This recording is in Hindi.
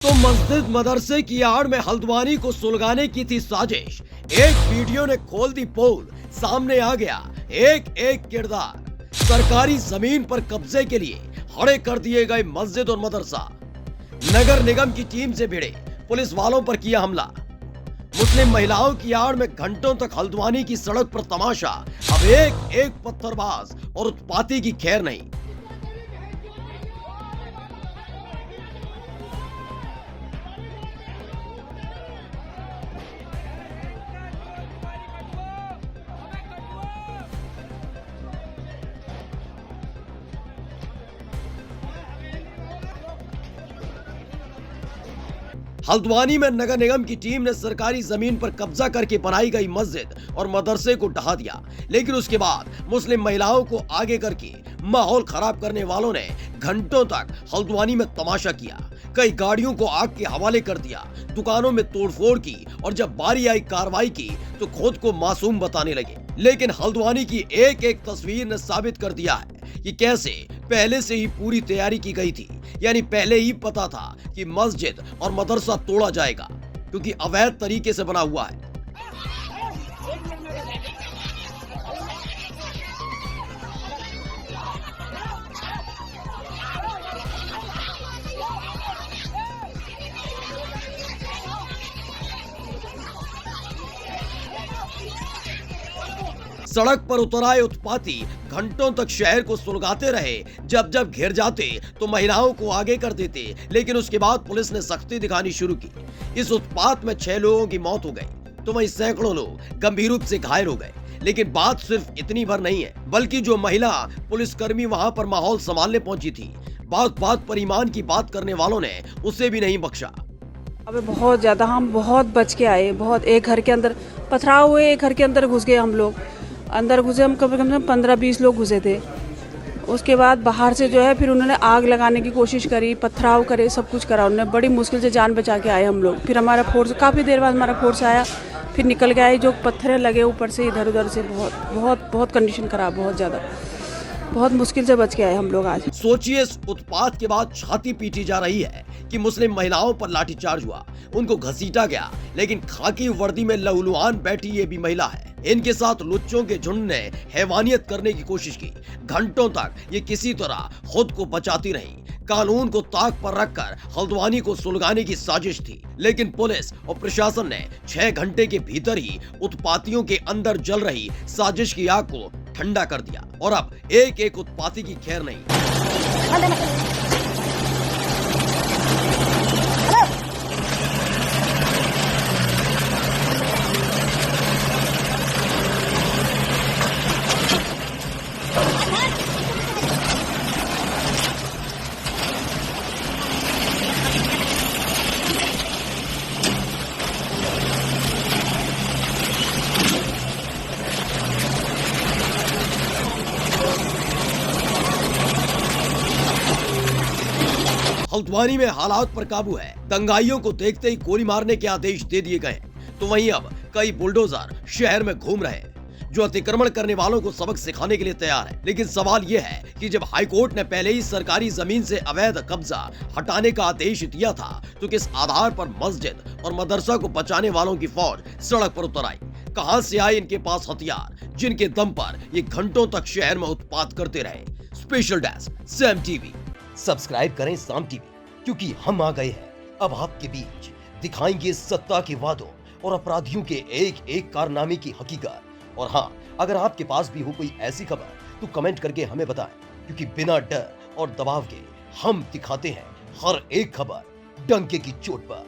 तो मस्जिद मदरसे की आड़ में हल्द्वानी को सुलगाने की थी साजिश। एक वीडियो ने खोल दी पोल, सामने आ गया एक एक किरदार। सरकारी जमीन पर कब्जे के लिए खड़े कर दिए गए मस्जिद और मदरसा। नगर निगम की टीम से भिड़े पुलिस वालों पर किया हमला। मुस्लिम महिलाओं की आड़ में घंटों तक हल्द्वानी की सड़क पर तमाशा। अब एक एक पत्थरबाज और उत्पाती की खैर नहीं। हल्द्वानी में नगर निगम की टीम ने सरकारी जमीन पर कब्जा करके बनाई गई मस्जिद और मदरसे को ढहा दिया, लेकिन उसके बाद मुस्लिम महिलाओं को आगे करके माहौल खराब करने वालों ने घंटों तक हल्द्वानी में तमाशा किया। कई गाड़ियों को आग के हवाले कर दिया, दुकानों में तोड़फोड़ की और जब बारी आई कार्रवाई की तो खुद को मासूम बताने लगे। लेकिन हल्द्वानी की एक एक तस्वीर ने साबित कर दिया है कि कैसे पहले से ही पूरी तैयारी की गई थी। यानी पहले ही पता था कि मस्जिद और मदरसा तोड़ा जाएगा, क्योंकि अवैध तरीके से बना हुआ है। सड़क पर उतर आए उत्पाती घंटों तक शहर को सुलगाते रहे। जब जब घिर जाते तो महिलाओं को आगे कर देते, लेकिन उसके बाद पुलिस ने सख्ती दिखानी शुरू की। इस उत्पात में 6 लोगों की मौत हो गई तो वहीं सैकड़ों लोग गंभीर रूप से घायल हो गए। लेकिन बात सिर्फ इतनी भर नहीं है, बल्कि जो महिला पुलिसकर्मी वहां पर माहौल संभालने पहुंची थी, बात बात पर ईमान की बात करने वालों ने उसे भी नहीं बख्शा। अबे बहुत ज्यादा हम बहुत बच के आए। बहुत एक घर के अंदर पथराव हुए, एक घर के अंदर घुस गए। हम लोग अंदर घुसे, हम कम से कम 15-20 लोग घुसे थे। उसके बाद बाहर से जो है फिर उन्होंने आग लगाने की कोशिश करी, पथराव करे, सब कुछ करा उन्होंने। बड़ी मुश्किल से जान बचा के आए हम लोग। फिर हमारा फोर्स काफ़ी देर बाद हमारा फोर्स आया, फिर निकल के आए। जो पत्थर लगे ऊपर से इधर उधर से, बहुत बहुत बहुत कंडीशन खराब, बहुत ज़्यादा, बहुत मुश्किल से बच के आए हम लोग आज। सोचिए, इस उत्पात के बाद छाती पीटी जा रही है कि मुस्लिम महिलाओं पर लाठीचार्ज हुआ, उनको घसीटा गया, लेकिन खाकी वर्दी में लहूलुहान बैठी ये भी महिला है। इनके साथ लुच्चों के झुंड ने हैवानियत करने की कोशिश की। घंटों तक ये किसी तरह खुद को बचाती रही। कानून को ताक पर रखकर हल्द्वानी को सुलगाने की साजिश थी, लेकिन पुलिस और प्रशासन ने 6 घंटे के भीतर ही उत्पातियों के अंदर जल रही साजिश की आग को ठंडा कर दिया और अब एक एक उत्पाती की खैर नहीं। हल्द्वानी में हालात पर काबू है। दंगाइयों को देखते ही गोली मारने के आदेश दे दिए गए, तो वहीं अब कई बुलडोजर शहर में घूम रहे हैं जो अतिक्रमण करने वालों को सबक सिखाने के लिए तैयार है। लेकिन सवाल यह है कि जब हाईकोर्ट ने पहले ही सरकारी जमीन से अवैध कब्जा हटाने का आदेश दिया था, तो किस आधार पर मस्जिद और मदरसा को बचाने वालों की फौज सड़क पर उतर आई? कहां से आए इनके पास हथियार, जिनके दम पर ये घंटों तक शहर में उत्पात करते रहे? स्पेशल डेस्क साम टीवी। सब्सक्राइब करें साम टीवी, क्योंकि हम आ गए हैं अब आपके बीच। दिखाएंगे सत्ता के वादों और अपराधियों के एक एक कारनामे की हकीकत। और हाँ, अगर आपके पास भी हो कोई ऐसी खबर तो कमेंट करके हमें बताएं, क्योंकि बिना डर और दबाव के हम दिखाते हैं हर एक खबर डंके की चोट पर।